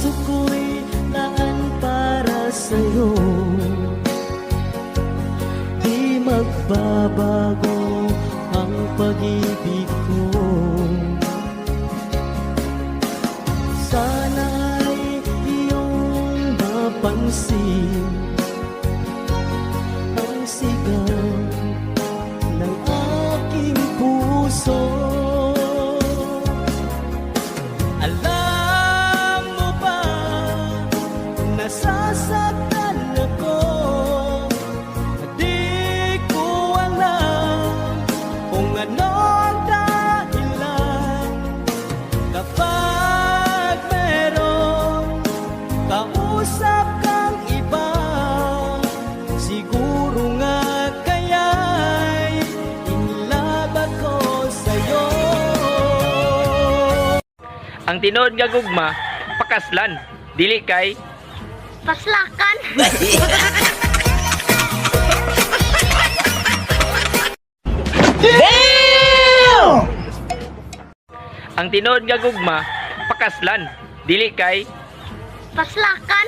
puso ko'y laan para sa'yo. Di magbabago ang pag-ibig ko. Sana ay iyong mapansin ang sigaw ng aking puso. Alam mo ba, nasasaktan ako. Di ko alam kung ano ang dahilan. Kapag merong kausap kang iba, siguro nga kaya'y inilab ako sa'yo. Ang tinuod nga gugma, pakaslan, dili kay Paslakan. ang tinuod nga gugma, pakaslan, dili kay Paslakan.